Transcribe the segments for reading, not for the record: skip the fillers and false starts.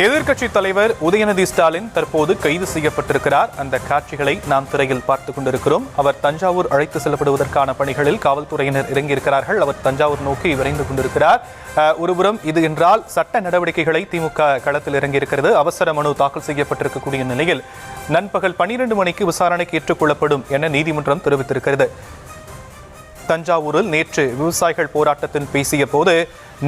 எதிர்க்கட்சி தலைவர் உதயநிதி ஸ்டாலின் தற்போது கைது செய்யப்பட்டிருக்கிறார். அந்த காட்சிகளை நாம் திரையில் பார்த்துக் கொண்டிருக்கிறோம். அவர் தஞ்சாவூர் அழைத்து செல்லப்படுவதற்கான பணிகளில் காவல்துறையினர் இறங்கியிருக்கிறார்கள். அவர் தஞ்சாவூர் நோக்கி விரைந்து கொண்டிருக்கிறார். ஒருபுறம் இது என்றால் சட்ட நடவடிக்கைகளை திமுக களத்தில் இறங்கியிருக்கிறது. அவசர மனு தாக்கல் செய்யப்பட்டிருக்கக்கூடிய நிலையில் நண்பகல் 12 மணிக்கு விசாரணைக்கு ஏற்றுக்கொள்ளப்படும் என நீதிமன்றம் தெரிவித்திருக்கிறது. தஞ்சாவூரில் நேற்று விவசாயிகள் போராட்டத்தில் பேசிய போது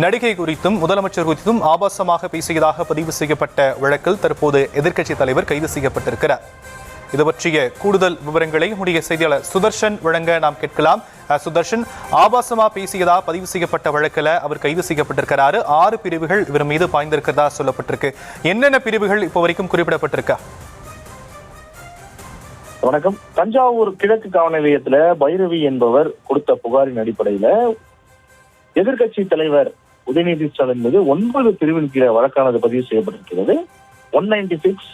நடிகை குறித்தும் முதலமைச்சர் குறித்தும் ஆபாசமாக பேசியதாக பதிவு செய்யப்பட்ட வழக்கில் தற்போது எதிர்க்கட்சி தலைவர் கைது செய்யப்பட்டிருக்கிறார். இது பற்றிய கூடுதல் விவரங்களை நம்முடைய செய்தியாளர் சுதர்ஷன் வழங்க நாம் கேட்கலாம். சுதர்ஷன், ஆபாசமா பேசியதா பதிவு செய்யப்பட்ட வழக்கில் அவர் கைது செய்யப்பட்டிருக்கிறாரு. 6 பிரிவுகள் இவர் மீது பாய்ந்திருக்கிறதா சொல்லப்பட்டிருக்கு. என்னென்ன பிரிவுகள் இப்போ வரைக்கும் குறிப்பிடப்பட்டிருக்கா? வணக்கம். தஞ்சாவூர் கிழக்கு காவல் நிலையத்துல பைரவி என்பவர் கொடுத்த புகாரின் அடிப்படையில எதிர்கட்சி தலைவர் உதயநிதி ஸ்டாலின் மீது 9 பிரிவின் கீழே வழக்கானது பதிவு செய்யப்பட்டிருக்கிறது. 196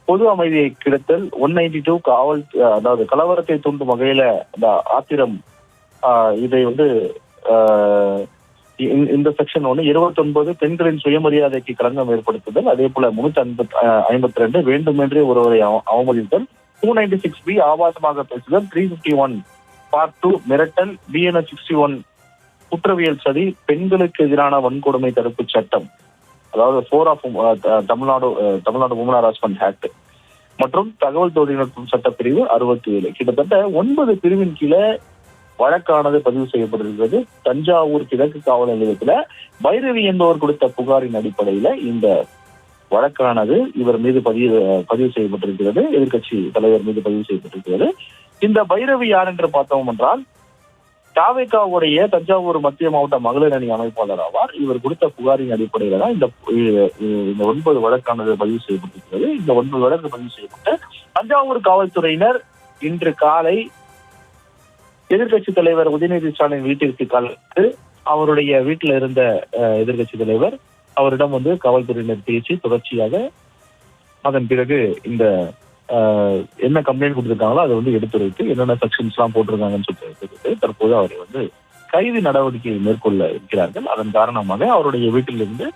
பொது அமைதியை கெடுத்தல், 192 காவல், அதாவது கலவரத்தை தூண்டும் வகையில அந்த ஆத்திரம், இதை இந்த செக்ஷன் 29 பெண்களின் சுயமரியாதைக்கு களங்கம் ஏற்படுத்துதல், அதே போல 352 வேண்டுமென்றே ஒருவரை அவமதித்தல், 296B ஆபாசமாக பேசுதல், 351 Part 2 மிரட்டல், BNS 61 குற்றவியல் சதி, பெண்களுக்கு எதிரான வன்கொடுமை தடுப்பு சட்டம், அதாவது 4 of Tamil Nadu women harassment act மற்றும் தகவல் தொழில்நுட்பம் சட்டப்பிரிவு 67. கிட்டத்தட்ட 9 பிரிவின் கீழே வழக்கானது பதிவு செய்யப்பட்டிருக்கிறது. தஞ்சாவூர் கிழக்கு காவல் நிலையத்துல பைரவி என்பவர் கொடுத்த புகாரின் அடிப்படையில இந்த வழக்கானது இவர் மீது பதிவு செய்யப்பட்டிருக்கிறது. எதிர்கட்சி தலைவர் மீது பதிவு செய்யப்பட்டிருக்கிறது. இந்த பைரவி யார் என்று பார்த்தோம் என்றால் தாவேகாவுடைய தஞ்சாவூர் மத்திய மாவட்ட மகளிர் அணி அமைப்பாளர் ஆவார். இவர் கொடுத்த புகாரின் அடிப்படையில தான் இந்த 9 வழக்கானது பதிவு செய்யப்பட்டிருக்கிறது. இந்த 9 வழக்கு பதிவு செய்யப்பட்டு தஞ்சாவூர் காவல்துறையினர் இன்று காலை எதிர்கட்சி தலைவர் உதயநிதி ஸ்டாலின் வீட்டிற்கு கலந்து அவருடைய வீட்டில் இருந்த எதிர்கட்சி தலைவர் அவரிடம் காவல்துறையினர் பேசி தொடர்ச்சியாக அதன் பிறகு இந்த என்ன கம்ப்ளைண்ட் கொடுத்திருக்காங்களோ அதை எடுத்துரைத்து என்னென்ன செக்ஷன்ஸ் எல்லாம் போட்டிருக்காங்கன்னு சொல்லிட்டு தற்போது அவரை கைது நடவடிக்கை மேற்கொள்ள இருக்கிறார்கள். அதன் காரணமாக அவருடைய வீட்டிலிருந்து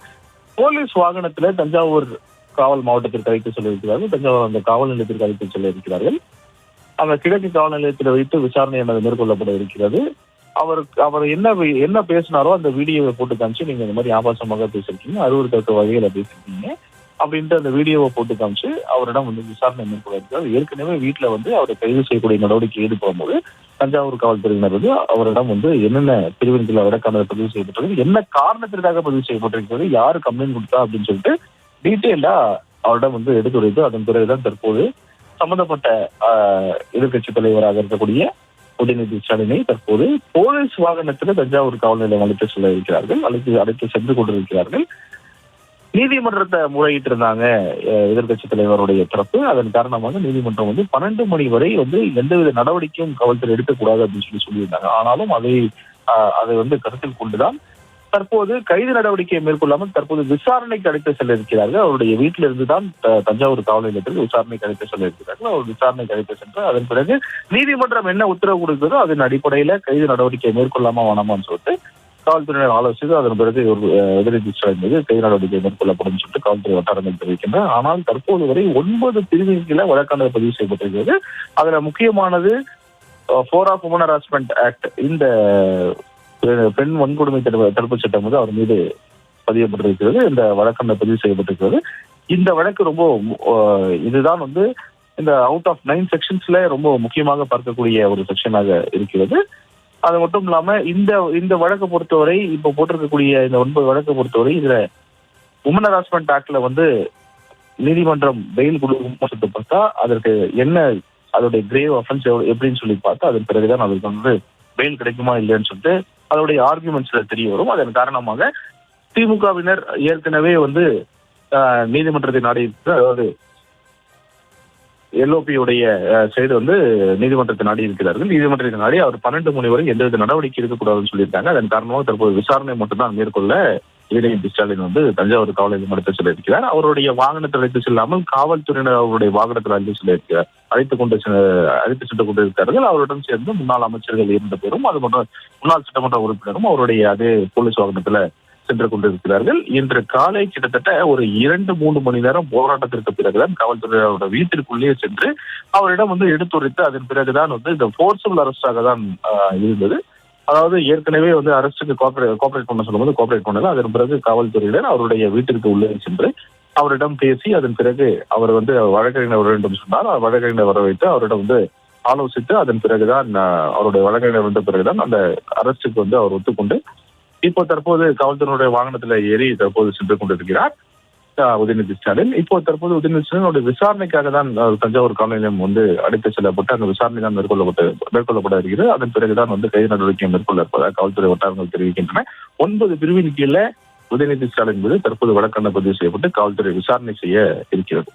போலீஸ் வாகனத்துல தஞ்சாவூர் காவல் மாவட்டத்திற்கு அழைத்து செல்ல இருக்கிறார்கள். தஞ்சாவூர் அந்த காவல் நிலையத்திற்கு அழைத்து செல்ல இருக்கிறார்கள். அந்த கிழக்கு காவல் நிலையத்தில் வைத்து விசாரணை மேற்கொள்ளப்பட இருக்கிறது. அவர் என்ன பேசினாரோ அந்த வீடியோவை போட்டு காமிச்சு, நீங்க இந்த மாதிரி ஆபாசமாக பேசிருக்கீங்க, அறிவுறுத்தக்க வகையில பேசிருக்கீங்க அப்படின்ட்டு அந்த வீடியோவை போட்டு காமிச்சு அவரிடம் விசாரணை மேற்கொள்ள. ஏற்கனவே வீட்டுல அவரை கைது செய்யக்கூடிய நடவடிக்கை ஈடுபடும் போது தஞ்சாவூர் காவல்துறையினர் அவரிடம் என்னென்ன பிரிவின் கீழ் வழக்கானது பதிவு செய்யப்பட்டது, என்ன காரணத்திற்காக பதிவு செய்யப்பட்டிருக்கிறது, யாரு கம்ப்ளைண்ட் கொடுத்தா அப்படின்னு சொல்லிட்டு டீட்டெயிலா அவரிடம் எடுத்துரைத்து அதன் பிறகுதான் தற்போது சம்பந்தப்பட்ட எதிர்கட்சி தலைவராக இருக்கக்கூடிய உதயநிதி ஸ்டாலினை தற்போது போலீஸ் வாகனத்தில் தஞ்சாவூர் காவல் நிலையம் அழைத்து செல்ல இருக்கிறார்கள். அழைத்து சென்று கொண்டிருக்கிறார்கள். நீதிமன்றத்தை முறையிட்டு இருந்தாங்க எதிர்கட்சி தலைவருடைய தரப்பு. அதன் காரணமாக நீதிமன்றம் 12 மணி வரை எந்தவித நடவடிக்கையும் காவல்துறை எடுக்கக்கூடாது அப்படின்னு சொல்லியிருந்தாங்க. ஆனாலும் அதை கருத்தில் கொண்டுதான் தற்போது கைது நடவடிக்கையை மேற்கொள்ளாமல் தற்போது விசாரணைக்கு அழைத்து செல்ல இருக்கிறார்கள். அவருடைய வீட்டில இருந்துதான் தஞ்சாவூர் காவல் நிலையத்தில் விசாரணைக்கு அழைத்து செல்ல இருக்கிறார்கள். அவர் விசாரணைக்கு அழைத்து சென்று அதன் பிறகு நீதிமன்றம் என்ன உத்தரவு கொடுக்கிறதோ அதன் அடிப்படையில கைது நடவடிக்கையை மேற்கொள்ளாமா வேணாமான்னு சொல்லிட்டு காவல்துறையினர் ஆலோசித்து அதன் பிறகு ஒரு எதிர்கட்சி ஸ்டாலின் மீது கைது நடவடிக்கை மேற்கொள்ளப்படும் சொல்லிட்டு காவல்துறை வட்டாரங்கள் தெரிவிக்கின்றன. ஆனால் தற்போது வரை 9 பிரிவின் கீழே வழக்கானது பதிவு செய்யப்பட்டிருக்கிறது. அதுல முக்கியமானது 4 ஆஃப் உமன் ஹராஸ்மெண்ட் ஆக்ட், இந்த பெண் வன்கொடுமை தடுப்பு சட்டம் அவர் மீது பதியப்பட்டிருக்கிறது. இந்த வழக்கானது பதிவு செய்யப்பட்டிருக்கிறது. இந்த வழக்கு ரொம்ப இதுதான் இந்த அவுட் ஆஃப் 9 செக்ஷன்ஸ்ல ரொம்ப முக்கியமாக பார்க்கக்கூடிய ஒரு செக்ஷனாக இருக்கிறது. அது மட்டும் இல்லாம இந்த வழக்கை பொறுத்தவரை இப்ப போட்டிருக்கக்கூடிய இந்த 9 வழக்கை பொறுத்தவரை இதுல உமன் ஹராஸ்மெண்ட் ஆக்ட்ல நீதிமன்றம் பெயில் கொடுக்க பார்த்தா அதற்கு என்ன அதோடைய கிரேவ் அஃபென்ஸ் எப்படின்னு சொல்லி பார்த்தா அதன் பிறகுதான் அதுக்கு பெயில் கிடைக்குமா இல்லைன்னு சொல்லிட்டு அதோடைய ஆர்குமெண்ட்ஸ்ல தெரிய வரும். அதன் காரணமாக திமுகவினர் ஏற்கனவே நீதிமன்றத்தை நாடி, அதாவது எல்ஓபியுடைய சைடு நீதிமன்றத்தை நாடி இருக்கிறார்கள். நீதிமன்றத்தை நாடி அவர் 12 மணி வரை எந்தவித நடவடிக்கை இருக்கக்கூடாதுன்னு சொல்லியிருக்காங்க. அதன் காரணமாக தற்போது விசாரணை மட்டும்தான் மேற்கொள்ள உதயநிதி ஸ்டாலின் தஞ்சாவூர் காவல் நிலையம் அழைத்து செல்ல இருக்கிறார். அவருடைய வாகனத்தில் அழைத்து செல்லாமல் காவல்துறையினர் அவருடைய வாகனத்தில் அழைத்து செல்ல இருக்கிறார். அழைத்து சென்று கொண்டிருக்கிறார்கள். அவருடன் சேர்ந்து முன்னாள் அமைச்சர்கள் 2 பேரும், அது மட்டும் முன்னாள் சட்டமன்ற உறுப்பினரும் அவருடைய அதே போலீஸ் வாகனத்துல சென்று கொண்டிருக்கிறார்கள். இன்று காலை கிட்டத்தட்ட ஒரு 2-3 மணி நேரம் போராட்டத்திற்கு பிறகுதான் காவல்துறையோட வீட்டிற்குள்ளேயே சென்று அவரிடம் எடுத்துரைத்து அதன் பிறகுதான் இந்த போர்சபிள் அரெஸ்டாக தான் இருந்தது. அதாவது ஏற்கனவே அரசுக்கு கோஆபரேட் பண்ண சொல்லும்போது கோஆபரேட் பண்ணது. அதன் பிறகு காவல்துறையினர் அவருடைய வீட்டிற்கு உள்ளே சென்று அவரிடம் பேசி அதன் பிறகு அவர் வழக்கறிஞர் வர வேண்டும் சொன்னார். வழக்கறிஞர் வர வைத்து அவரிடம் ஆலோசித்து அதன் பிறகுதான் அவருடைய வழக்கறிஞர் வந்த பிறகுதான் அந்த அரசுக்கு அவர் ஒத்துக்கொண்டு இப்போ தற்போது காவல்துறையினுடைய வாகனத்தில் ஏறி தற்போது சென்று கொண்டிருக்கிறார் உதயநிதி ஸ்டாலின். இப்போ தற்போது உதயநிதி ஸ்டாலின் விசாரணைக்காக தான் தஞ்சாவூர் காவல் நிலையம் அழைத்து செல்லப்பட்டு அந்த விசாரணை தான் மேற்கொள்ளப்பட இருக்கிறது. அதன் பிறகுதான் கைது நடவடிக்கை மேற்கொள்ள இருப்பதாக காவல்துறை வட்டாரங்கள் தெரிவிக்கின்றன. 9 பிரிவின் கீழே உதயநிதி ஸ்டாலின் மீது தற்போது வழக்கு பதிவு செய்யப்பட்டு காவல்துறை விசாரணை செய்ய இருக்கிறது.